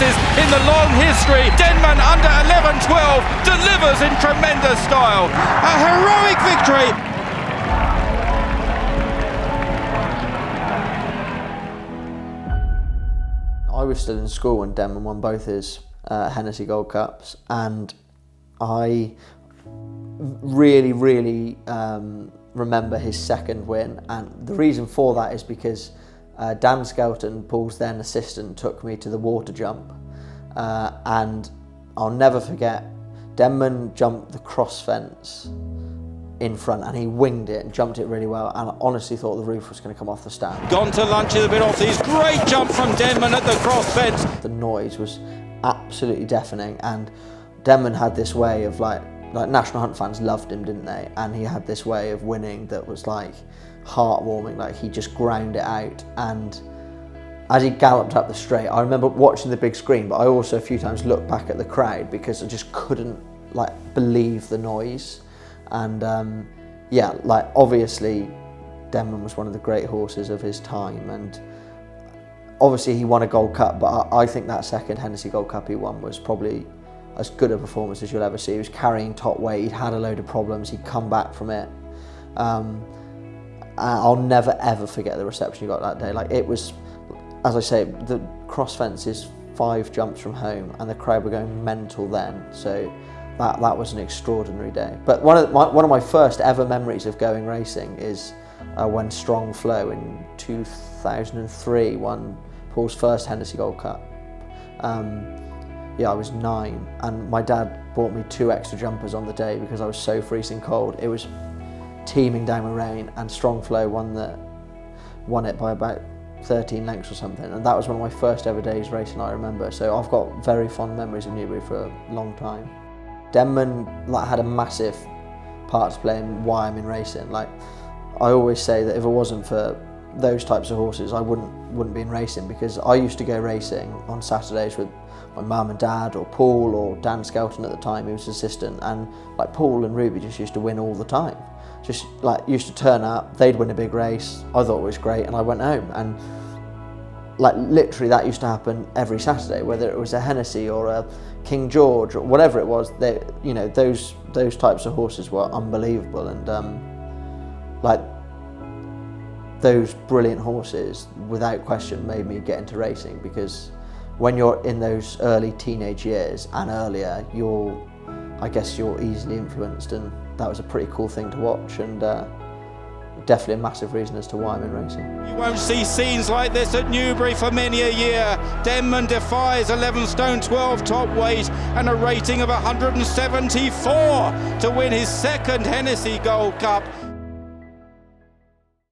horses in the long history. Denman under 11-12 delivers in tremendous style. A heroic victory. I was still in school when Denman won both his Hennessy Gold Cups, and I really remember his second win, and the reason for that is because Dan Skelton, Paul's then assistant, took me to the water jump, and I'll never forget, Denman jumped the cross fence in front and he winged it and jumped it really well, and I honestly thought the roof was going to come off the stand. Gone to lunch a bit off these. Great jump from Denman at the cross fence. The noise was absolutely deafening, and Denman had this way of like National Hunt fans loved him, didn't they? And he had this way of winning that was like heartwarming, like he just ground it out. And as he galloped up the straight, I remember watching the big screen, but I also a few times looked back at the crowd because I just couldn't like believe the noise. And yeah, like obviously Denman was one of the great horses of his time, and obviously he won a Gold Cup, but I think that second Hennessy Gold Cup he won was probably as good a performance as you'll ever see. He was carrying top weight, he'd had a load of problems, he'd come back from it. I'll never ever forget the reception he got that day. Like it was, as I say, the cross fence is 5 jumps from home and the crowd were going mental then, so that was an extraordinary day. But one of my first ever memories of going racing is when Strong Flow in 2003 won Paul's first Hennessy Gold Cup. Yeah, I was 9, and my dad bought me 2 extra jumpers on the day because I was so freezing cold. It was teeming down with rain, and Strong Flow won it by about 13 lengths or something, and that was one of my first ever days racing I remember. So I've got very fond memories of Newbury for a long time. Denman had a massive part to play in why I'm in racing. Like I always say that if it wasn't for those types of horses, I wouldn't be in racing, because I used to go racing on Saturdays with my mum and dad, or Paul, or Dan Skelton at the time, who was assistant, and like Paul and Ruby just used to win all the time. Just like used to turn up, they'd win a big race, I thought it was great, and I went home. And like literally that used to happen every Saturday, whether it was a Hennessy or a King George or whatever it was. They, you know, those types of horses were unbelievable, and like those brilliant horses without question made me get into racing, because when you're in those early teenage years and earlier, I guess you're easily influenced, and that was a pretty cool thing to watch, and definitely a massive reason as to why I'm in racing. You won't see scenes like this at Newbury for many a year. Denman defies 11 stone 12 top weight and a rating of 174 to win his second Hennessy Gold Cup.